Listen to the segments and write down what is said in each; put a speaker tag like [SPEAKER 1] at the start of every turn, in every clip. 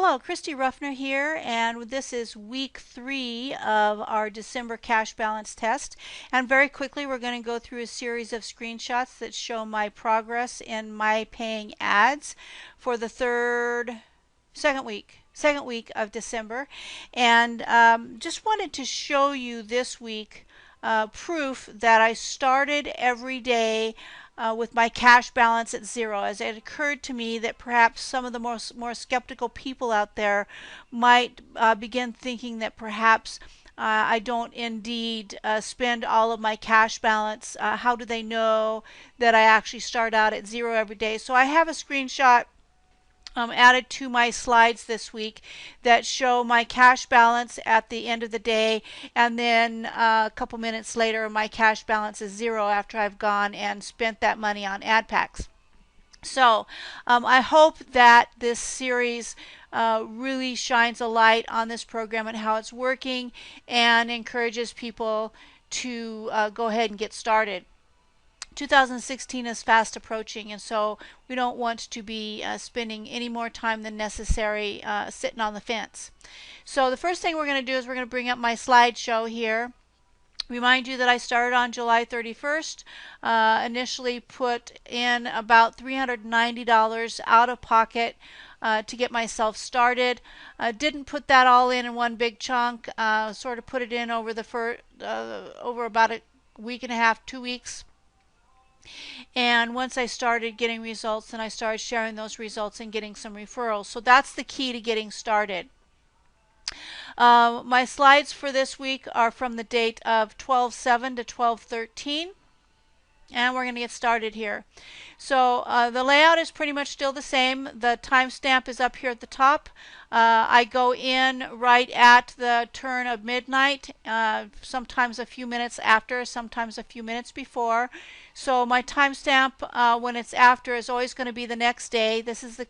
[SPEAKER 1] Hello, Christy Ruffner here, and this is week 3 of our December cash balance test. And very quickly, we're going to go through a series of screenshots that show my progress in my paying ads for the second week of December. And just wanted to show you this week proof that I started every day with my cash balance at zero, as it occurred to me that perhaps some of the more skeptical people out there might begin thinking that perhaps I don't indeed spend all of my cash balance. How do they know that I actually start out at zero every day? So I have a screenshot added to my slides this week that show my cash balance at the end of the day, and then a couple minutes later my cash balance is zero after I've gone and spent that money on ad packs. So I hope that this series really shines a light on this program and how it's working and encourages people to go ahead and get started. 2016 is fast approaching, and so we don't want to be spending any more time than necessary sitting on the fence. So the first thing we're going to do is we're going to bring up my slideshow here. Remind you that I started on July 31st, initially put in about $390 out of pocket to get myself started. Didn't put that all in one big chunk, sort of put it in over over about a week and a half, 2 weeks. And once I started getting results, and I started sharing those results and getting some referrals. So that's the key to getting started. My slides for this week are from the date of 12/7 to 12/13. And we're going to get started here. So the layout is pretty much still the same. The timestamp is up here at the top. I go in right at the turn of midnight, sometimes a few minutes after, sometimes a few minutes before. So my timestamp when it's after is always going to be the next day. This is the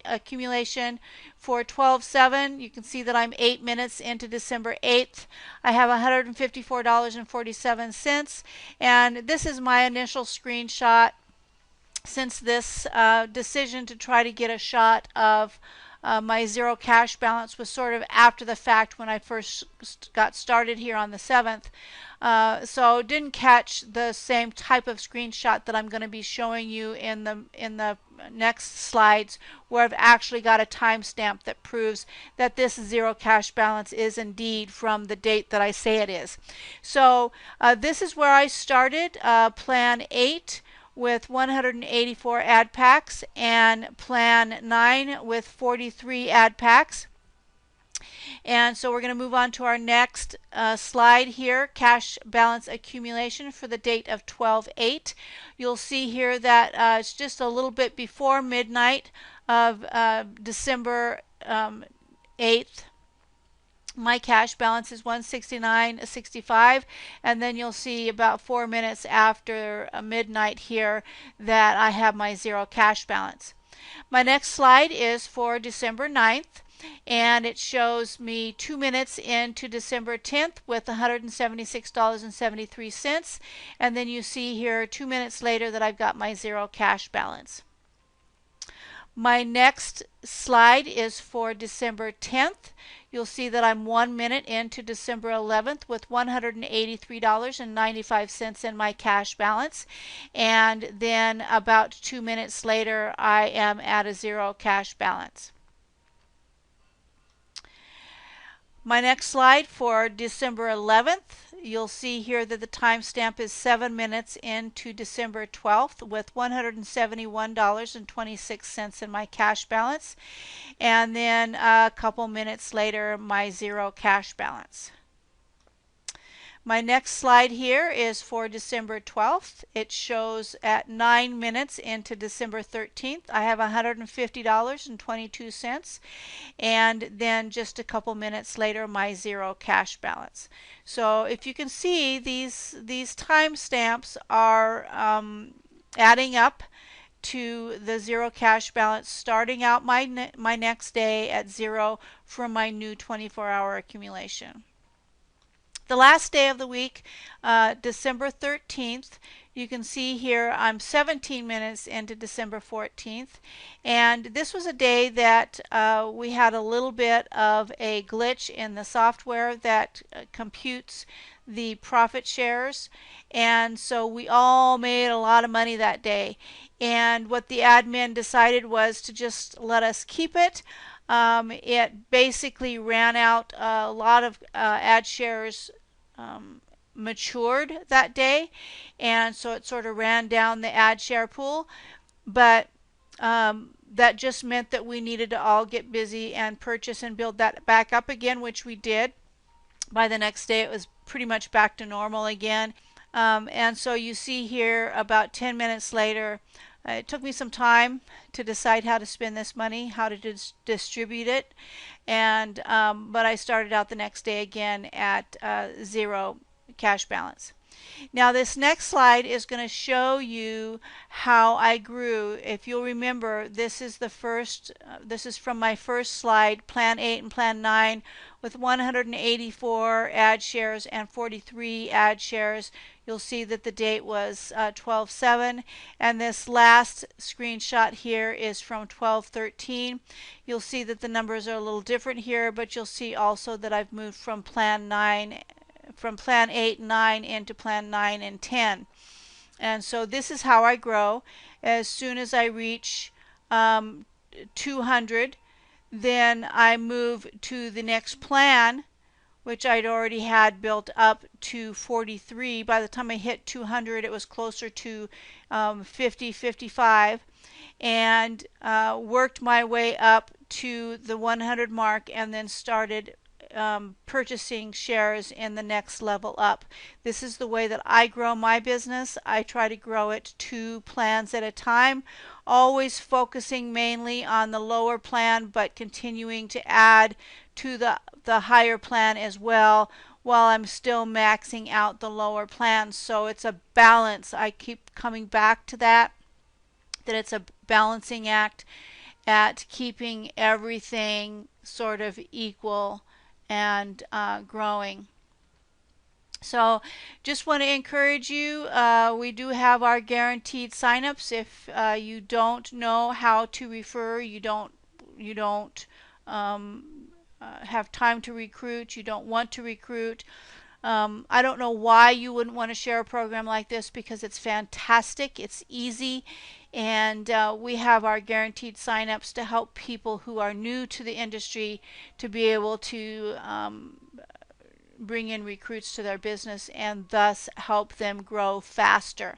[SPEAKER 1] accumulation for 12/7. You can see that I'm 8 minutes into December 8th. I have $154.47, and this is my initial screenshot, since this decision to try to get a shot of my zero cash balance was sort of after the fact when I first got started here on the 7th. So didn't catch the same type of screenshot that I'm going to be showing you in the next slides, where I've actually got a timestamp that proves that this zero cash balance is indeed from the date that I say it is. So this is where I started, plan 8 with 184 ad packs, and plan 9 with 43 ad packs. And so we're going to move on to our next slide here, cash balance accumulation for the date of 12/8. You'll see here that it's just a little bit before midnight of December 8th. My cash balance is $169.65, and then you'll see about 4 minutes after midnight here that I have my zero cash balance. My next slide is for December 9th, and it shows me 2 minutes into December 10th with $176.73, and then you see here 2 minutes later that I've got my zero cash balance. My next slide is for December 10th. You'll see that I'm 1 minute into December 11th with $183.95 in my cash balance, and then about 2 minutes later I am at a zero cash balance. My next slide for December 11th, you'll see here that the timestamp is 7 minutes into December 12th with $171.26 in my cash balance, and then a couple minutes later my zero cash balance. My next slide here is for December 12th. It shows at 9 minutes into December 13th. I have $150.22, and then just a couple minutes later my zero cash balance. So if you can see, these timestamps are adding up to the zero cash balance, starting out my next day at zero from my new 24-hour accumulation. The last day of the week, December 13th, you can see here I'm 17 minutes into December 14th, and this was a day that we had a little bit of a glitch in the software that computes the profit shares, and so we all made a lot of money that day. And what the admin decided was to just let us keep it. It basically ran out a lot of ad shares matured that day, and so it sort of ran down the ad share pool. But that just meant that we needed to all get busy and purchase and build that back up again, which we did. By the next day, it was pretty much back to normal again. And so you see here about 10 minutes later, it took me some time to decide how to spend this money, how to distribute it, and but I started out the next day again at zero cash balance. Now this next slide is going to show you how I grew. If you'll remember, this is the first, this is from my first slide, Plan 8 and Plan 9, with 184 ad shares and 43 ad shares. You'll see that the date was 12/7, and this last screenshot here is from 12/13. You'll see that the numbers are a little different here, but you'll see also that I've moved from Plan 8 and 9 into Plan 9 and 10. And so this is how I grow. As soon as I reach 200, then I move to the next plan, which I'd already had built up to 43. By the time I hit 200, it was closer to 50, 55, and worked my way up to the 100 mark, and then started purchasing shares in the next level up. This is the way that I grow my business. I try to grow it 2 plans at a time, always focusing mainly on the lower plan, but continuing to add to the higher plan as well, while I'm still maxing out the lower plan. So it's a balance. I keep coming back to that it's a balancing act at keeping everything sort of equal and growing. So just want to encourage you, we do have our guaranteed signups. If you don't know how to refer, you don't have time to recruit, you don't want to recruit, I don't know why you wouldn't want to share a program like this, because it's fantastic, it's easy, and we have our guaranteed signups to help people who are new to the industry to be able to bring in recruits to their business and thus help them grow faster.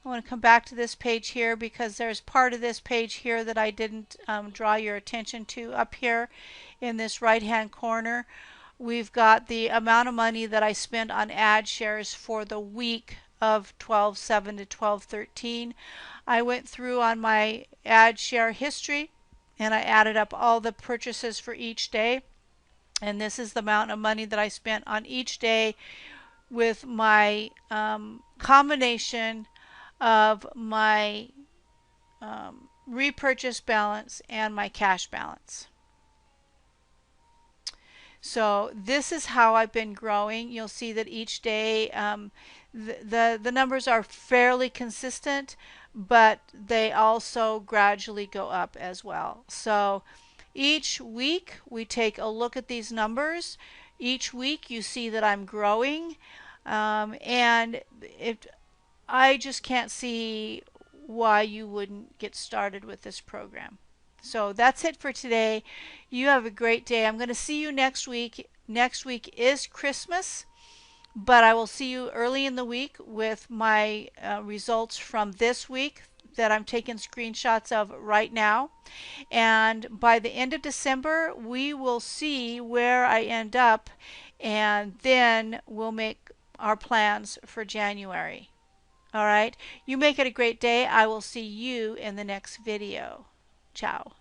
[SPEAKER 1] I want to come back to this page here because there's part of this page here that I didn't draw your attention to. Up here in this right hand corner, we've got the amount of money that I spent on ad shares for the week of 12/7 to 12/13. I went through on my ad share history and I added up all the purchases for each day, and this is the amount of money that I spent on each day with my combination of my repurchase balance and my cash balance. So this is how I've been growing. You'll see that each day the numbers are fairly consistent, but they also gradually go up as well. So each week we take a look at these numbers. Each week you see that I'm growing, and I just can't see why you wouldn't get started with this program. So that's it for today. You have a great day. I'm going to see you next week. Next week is Christmas, but I will see you early in the week with my results from this week that I'm taking screenshots of right now. And by the end of December, we will see where I end up, and then we'll make our plans for January. All right, you make it a great day. I will see you in the next video. Ciao.